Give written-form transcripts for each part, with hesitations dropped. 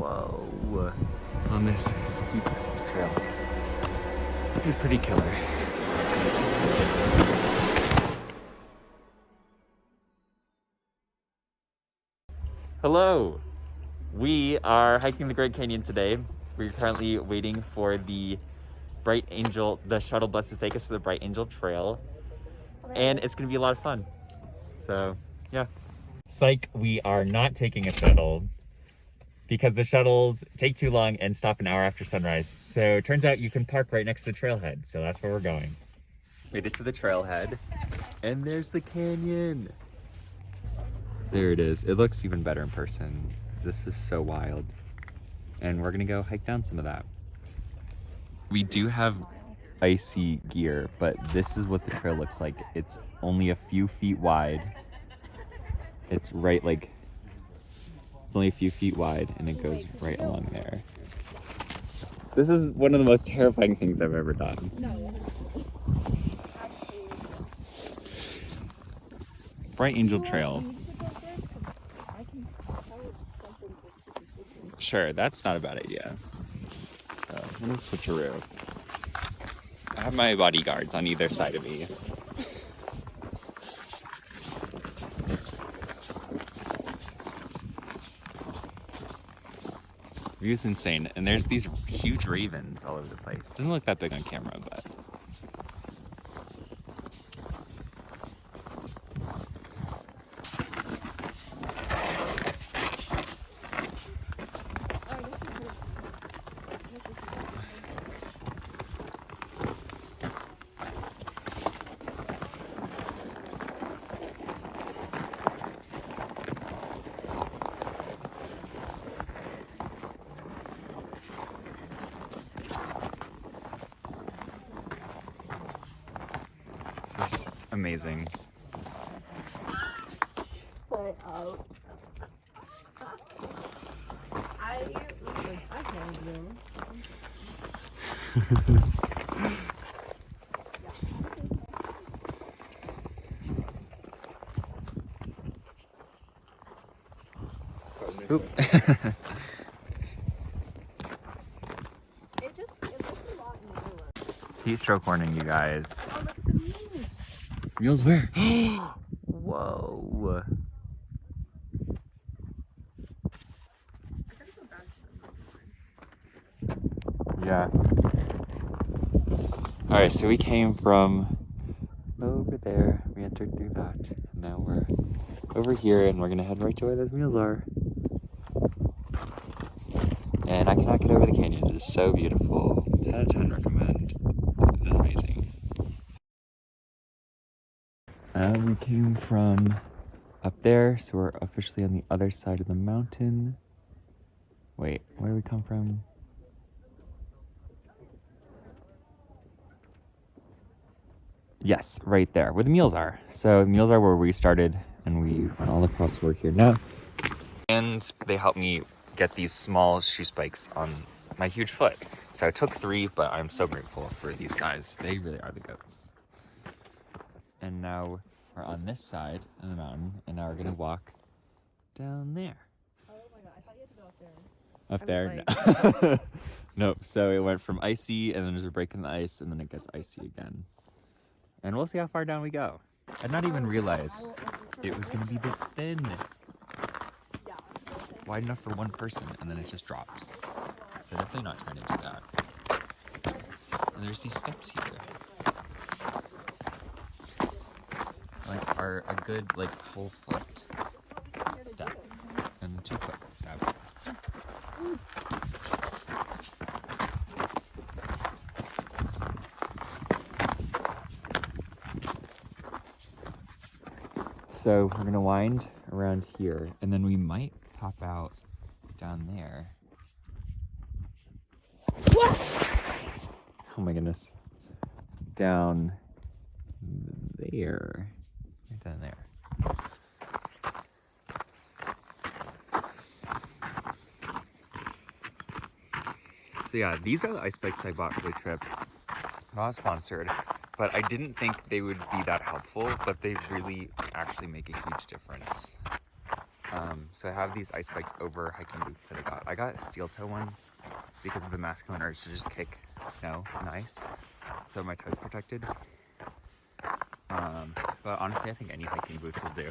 Whoa. On this steep trail. It was pretty killer. Hello! We are hiking the Grand Canyon today. We're currently waiting for the shuttle bus to take us to the Bright Angel Trail. And it's gonna be a lot of fun. So, yeah. Psych, we are not taking a shuttle because the shuttles take too long and stop an hour after sunrise. So it turns out you can park right next to the trailhead. So that's where we're going. Made it to the trailhead and there's the canyon. There it is. It looks even better in person. This is so wild. And we're gonna go hike down some of that. We do have icy gear, but this is what the trail looks like. It's only a few feet wide. It's only a few feet wide and it goes right along there. This is one of the most terrifying things I've ever done. Bright Angel Trail. Sure, that's not a bad idea. So I'm gonna switcheroo. I have my bodyguards on either side of me. View's insane, and there's these huge ravens all over the place. Doesn't look that big on camera, but. This is amazing. Play out. I can't do. Oop. It looks a lot newer. Heat stroke warning, you guys. Oh, look at the mules. Mules where? Whoa. I gotta go back to them. Yeah. Alright, so we came from over there. We entered through that. And now we're over here and we're gonna head right to where those mules are. And I cannot get over the canyon. It is so beautiful. 10 out of 10 recommend. This is amazing. We came from up there, so we're officially on the other side of the mountain. Wait, where did we come from? Yes, right there, where the mules are. So the mules are where we started, and we went all across. We're here now. And they helped me get these small shoe spikes on my huge foot. So I took 3, but I'm so grateful for these guys. They really are the goats. And now we're on this side of the mountain, and now we're gonna walk down there. Oh my god, I thought you had to go up there. Up there? Nope, so it went from icy, and then there's a break in the ice, and then it gets icy again. And we'll see how far down we go. I did not even realize it was gonna be this thin. Yeah. Wide enough for one person, and then it just drops. So definitely not trying to do that. And there's these steps here. Like are a good full foot step and 2 foot step. So we're gonna wind around here and then we might pop out down there. What? Oh my goodness. Down there. Right down there. So yeah, these are the ice bikes I bought for the trip. Not sponsored, but I didn't think they would be that helpful, but they really actually make a huge difference. So I have these ice bikes over hiking boots that I got. I got steel toe ones because of the masculine urge to just kick snow and ice, so my toes protected. But honestly, I think any hiking boots will do.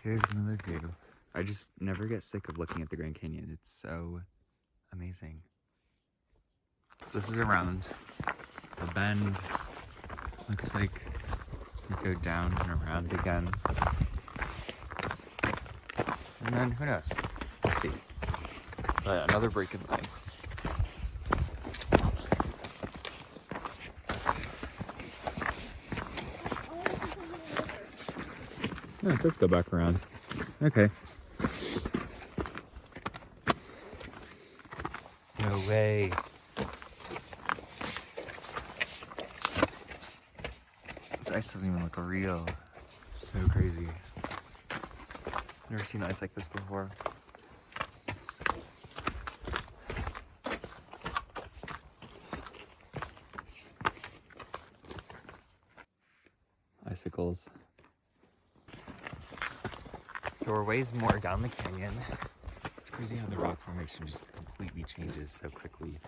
Here's another view. I just never get sick of looking at the Grand Canyon. It's so amazing. So this is around a bend. Looks like we go down and around again. And then who knows? We'll see. But another break in the ice. Oh, it does go back around. Okay. No way. This ice doesn't even look real. So crazy. Never seen ice like this before. Icicles. So we're ways more down the canyon. It's crazy how the rock formation just completely changes so quickly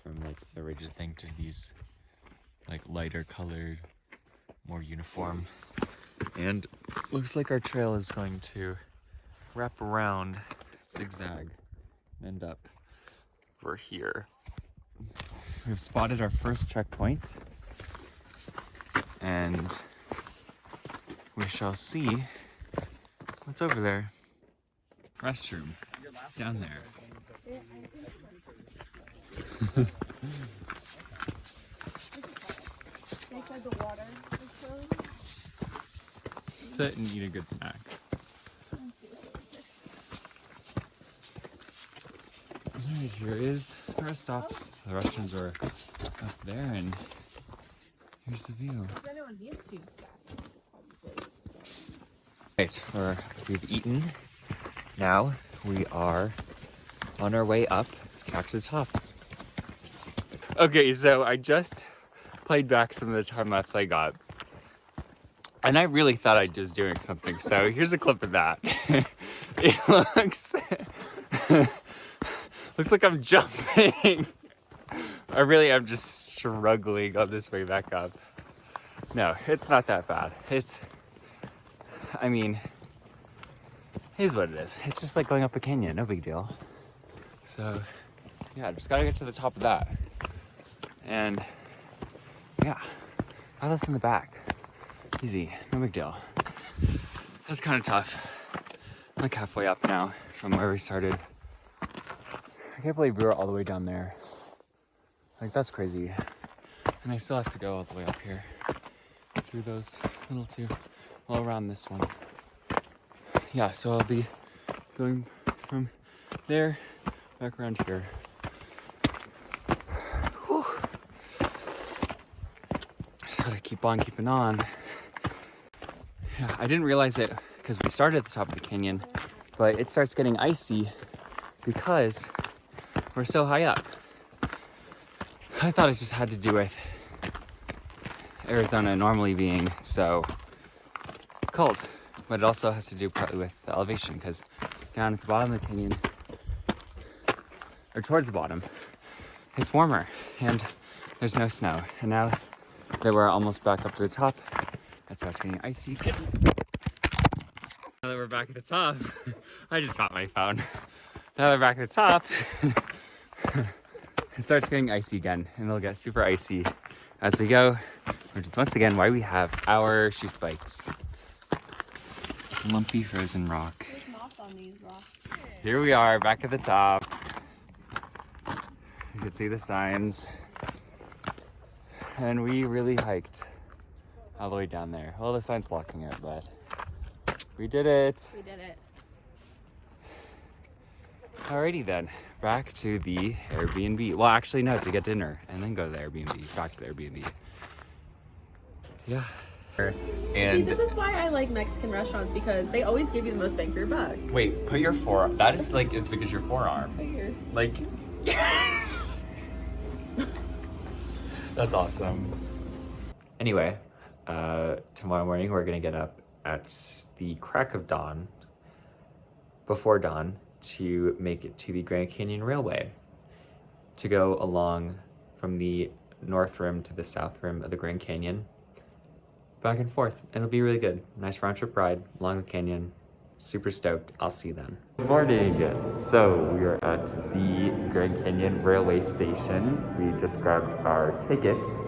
from like the rigid thing to these like lighter colored, more uniform. And looks like our trail is going to wrap around, zigzag, and end up over here. We've spotted our first checkpoint, and we shall see what's over there. Restroom. Down there. They said the water is flowing. Sit and eat a good snack. Alright, here is the rest stops. The restrooms are up there, and here's the view. If anyone needs to use Right, we've eaten. Now we are on our way up back to the top. Okay, so I just played back some of the time lapse I got, and I really thought I was doing something. So here's a clip of that. It looks looks like I'm jumping. I really am just struggling on this way back up. No, it's not that bad. I mean, here's what it is. It's just like going up a canyon, no big deal. So, yeah, just gotta get to the top of that. And, yeah, got this in the back. Easy, no big deal. It's kind of tough. I'm like halfway up now from where we started. I can't believe we were all the way down there. Like, that's crazy. And I still have to go all the way up here through those little two. Well, around this one. Yeah, so I'll be going from there back around here. Whew. Gotta keep on keeping on. Yeah, I didn't realize it because we started at the top of the canyon, but it starts getting icy because we're so high up. I thought it just had to do with Arizona normally being so cold, but it also has to do partly with the elevation, because down at the bottom of the canyon, or towards the bottom, it's warmer and there's no snow. And now that we're almost back up to the top, it starts getting icy again. Now that we're back at the top, I just got my phone. Now that we're back at the top, it starts getting icy again, and it'll get super icy as we go, which is once again why we have our shoe spikes. Lumpy frozen rock. There's moss on these rocks. Here we are, back at the top. You can see the signs. And we really hiked all the way down there. Well, the sign's blocking it, but we did it. We did it. Alrighty then, back to the Airbnb. Well, actually no, to get dinner and then go to the Airbnb, back to the Airbnb. Yeah. See, And this is why I like Mexican restaurants, because they always give you the most bang for your buck. wait, put your forearm, that is like as big as your forearm. Right here. Like, that's awesome. Anyway, tomorrow morning we're gonna get up at the crack of dawn, before dawn, to make it to the Grand Canyon Railway, to go along from the north rim to the south rim of the Grand Canyon, back and forth. It'll be really good. Nice round trip ride along the canyon. Super stoked. I'll see you then. Good morning. So we are at the Grand Canyon Railway Station. We just grabbed our tickets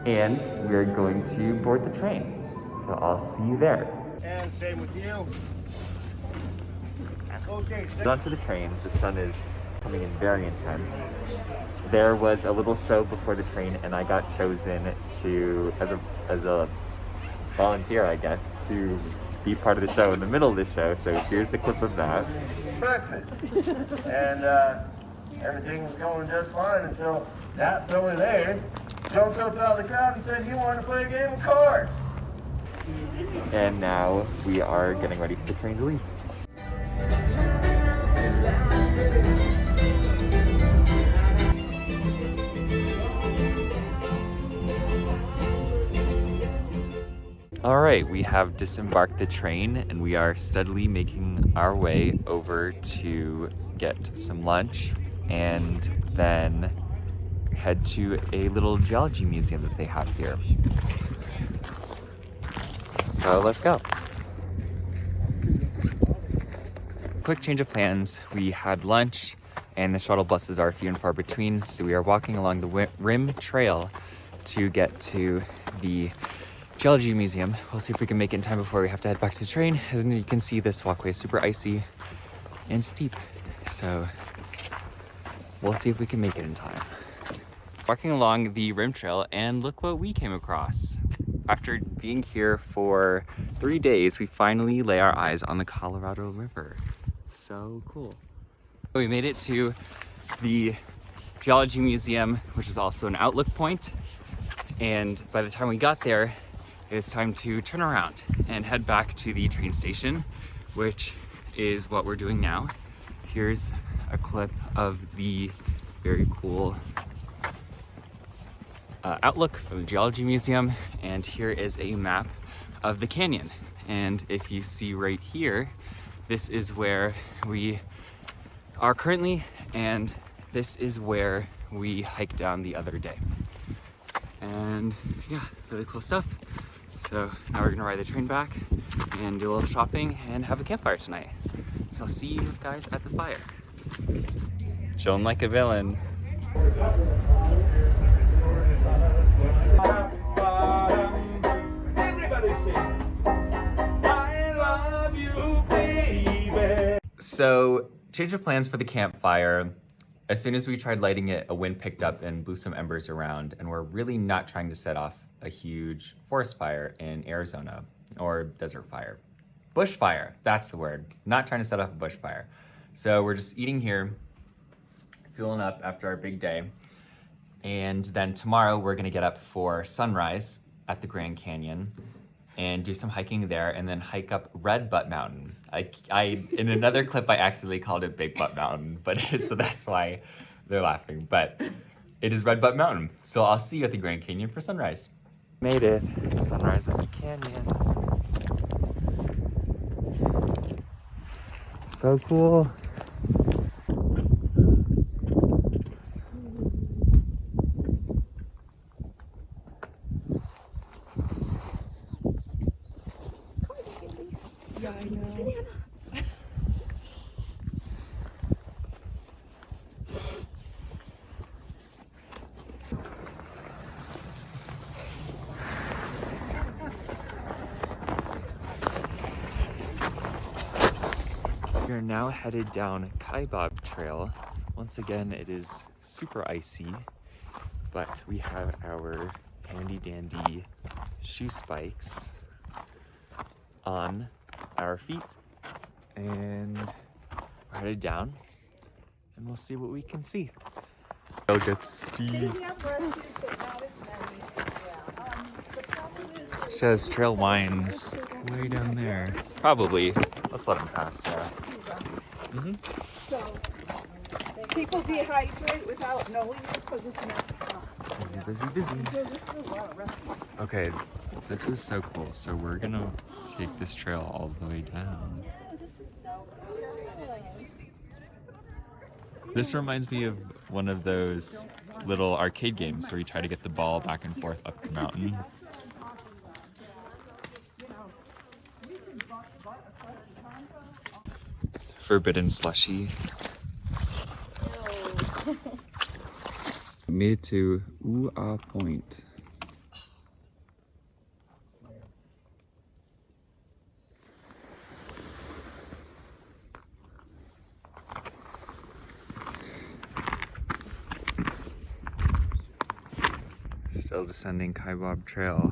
and we're going to board the train. So I'll see you there. And same with you. Okay, Got onto the train. The sun is coming in very intense. There was a little show before the train and I got chosen to, as a volunteer, I guess, to be part of the show in the middle of the show. So here's a clip of that. breakfast. And everything was going just fine until that fella there jumped up out of the crowd and said he wanted to play a game of cards. And now we are getting ready for the train to leave. All right, we have disembarked the train and we are steadily making our way over to get some lunch and then head to a little geology museum that they have here. So let's go. Quick change of plans. We had lunch and the shuttle buses are few and far between, so we are walking along the Rim Trail to get to the Geology Museum. We'll see if we can make it in time before we have to head back to the train. As you can see, this walkway is super icy and steep, so we'll see if we can make it in time. Walking along the Rim Trail, and look what we came across. After being here for 3 days, we finally lay our eyes on the Colorado River. So cool. We made it to the Geology Museum, which is also an outlook point. And by the time we got there, it was time to turn around and head back to the train station, which is what we're doing now. Here's a clip of the very cool outlook from the Geology Museum, and here is a map of the canyon. And if you see right here, this is where we are currently, and this is where we hiked down the other day. And yeah, really cool stuff. So now we're gonna ride the train back and do a little shopping and have a campfire tonight. So I'll see you guys at the fire. Chilling like a villain. Everybody sing. I love you, baby. So, change of plans for the campfire. As soon as we tried lighting it, a wind picked up and blew some embers around, and we're really not trying to set off a huge forest fire in Arizona, or desert fire. Bushfire, that's the word. Not trying to set off a bushfire. So we're just eating here, fueling up after our big day. And then tomorrow we're gonna get up for sunrise at the Grand Canyon and do some hiking there, and then hike up Red Butt Mountain. I in another clip I accidentally called it Big Butt Mountain, but so that's why they're laughing. But it is Red Butt Mountain. So I'll see you at the Grand Canyon for sunrise. Made it. Sunrise at the canyon. So cool. Yeah, I know. We are now headed down Kaibab Trail. Once again, it is super icy, but we have our handy dandy shoe spikes on our feet, and we're headed down. and we'll see what we can see. Trail gets steep. It says trail winds way down there. Probably. Let's let him pass, yeah. So people dehydrate without knowing it because it's not. Busy, busy, busy. Okay, this is so cool. So we're gonna take this trail all the way down. This reminds me of one of those little arcade games where you try to get the ball back and forth up the mountain. Forbidden slushy. Made it to Ooh-Ah Point. Still descending Kaibab Trail.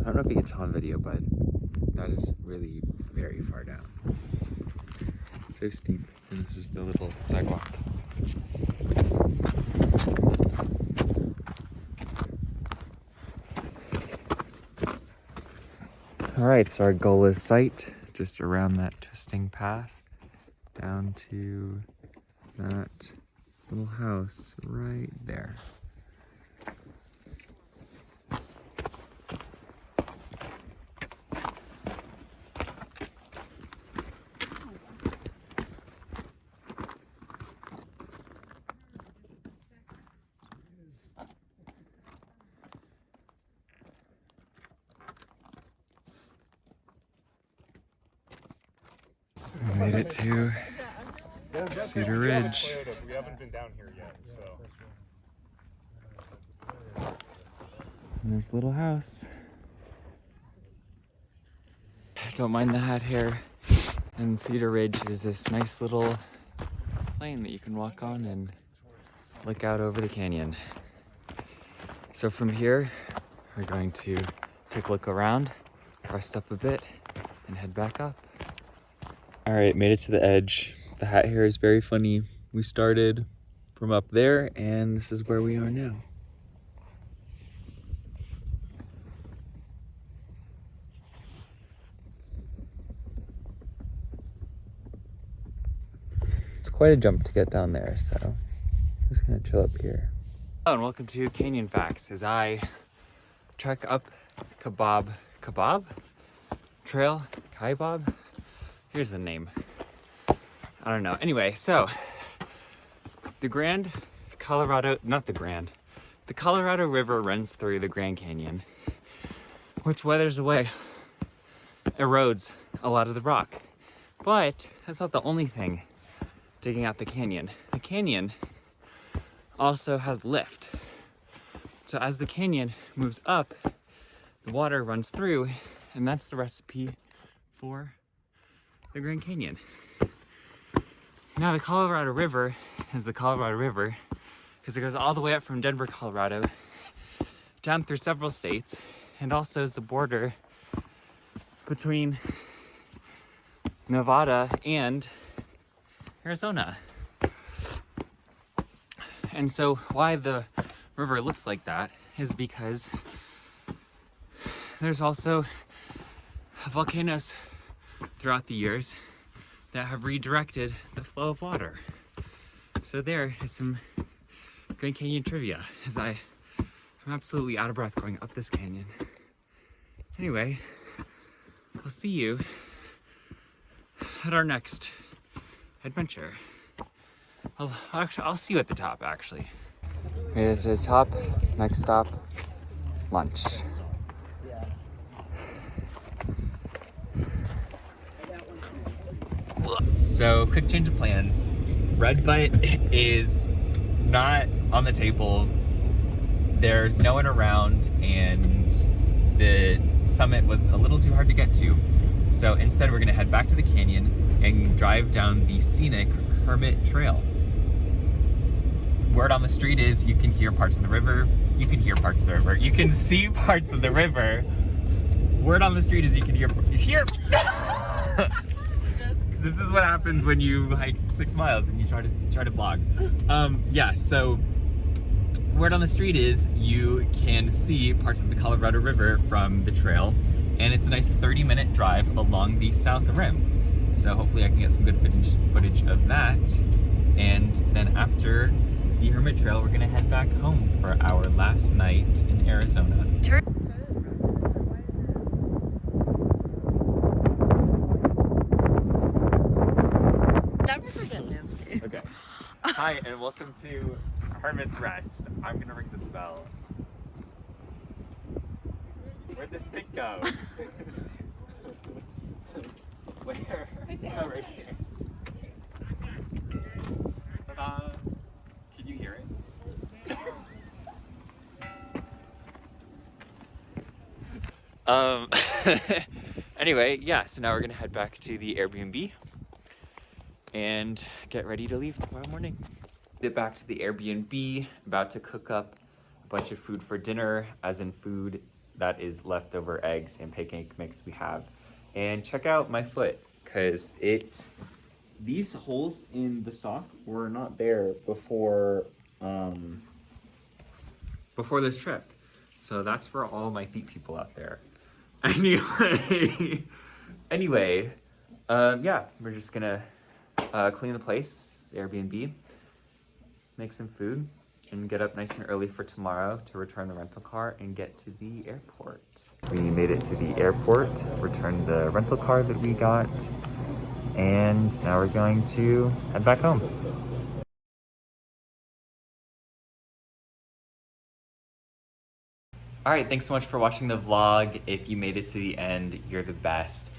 I don't know if you can tell on video, but that is really very far down. So steep, and this is the little sidewalk. All right, so our goal is sight, just around that twisting path, down to that little house right there. We made it to Cedar Ridge. We haven't been down here yet, so. And there's a little house. Don't mind the hat hair. And Cedar Ridge is this nice little plain that you can walk on and look out over the canyon. So from here, we're going to take a look around, rest up a bit, and head back up. All right, made it to the edge. The hat hair is very funny. We started from up there, and this is where we are now. It's quite a jump to get down there, so I'm just gonna chill up here. Hello, and welcome to Canyon Facts as I trek up Kaibab Trail. Here's the name. I don't know. Anyway, so the Colorado River runs through the Grand Canyon, which weathers away, erodes a lot of the rock. But that's not the only thing digging out the canyon. The canyon also has lift. So as the canyon moves up, the water runs through, and that's the recipe for the Grand Canyon. Now the Colorado River is the Colorado River because it goes all the way up from Denver, Colorado, down through several states, and also is the border between Nevada and Arizona. And so why the river looks like that is because there's also volcanoes throughout the years that have redirected the flow of water. So there is some Grand Canyon trivia, as I'm absolutely out of breath going up this canyon. Anyway, I'll see you at our next adventure. I'll see you at the top, actually. Made it to the top. Next stop, lunch. So, quick change of plans. Red Butt is not on the table. There's no one around, and the summit was a little too hard to get to. So instead, we're gonna head back to the canyon and drive down the scenic Hermit Trail. Word on the street is you can hear parts of the river, you can hear parts of the river, you can see parts of the river, word on the street is you can hear. This is what happens when you hike 6 miles and you try to vlog. Yeah, so word on the street is you can see parts of the Colorado River from the trail, and it's a nice 30-minute drive along the south rim. So hopefully I can get some good footage of that. And then after the Hermit Trail, we're gonna head back home for our last night in Arizona. Never forget landscape. Okay. Hi, and welcome to Hermit's Rest. I'm gonna ring this bell. Where'd the stick go? Where? Right there. Oh, right here. Ta-da! Can you hear it? Anyway, yeah, so now we're gonna head back to the Airbnb and get ready to leave tomorrow morning. Get back to the Airbnb, about to cook up a bunch of food for dinner, as in food that is leftover eggs and pancake mix we have. And check out my foot, because these holes in the sock were not there before this trip. So that's for all my feet people out there. Anyway, yeah, we're just gonna clean the place, the Airbnb, make some food, and get up nice and early for tomorrow to return the rental car and get to the airport. We made it to the airport, returned the rental car that we got, and now we're going to head back home. All right, thanks so much for watching the vlog. If you made it to the end, you're the best.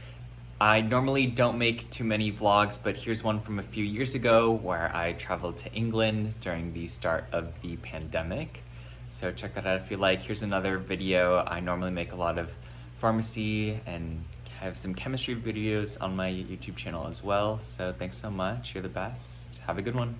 I normally don't make too many vlogs, but here's one from a few years ago where I traveled to England during the start of the pandemic. So check that out if you like. Here's another video. I normally make a lot of pharmacy and have some chemistry videos on my YouTube channel as well. So thanks so much. You're the best. Have a good one.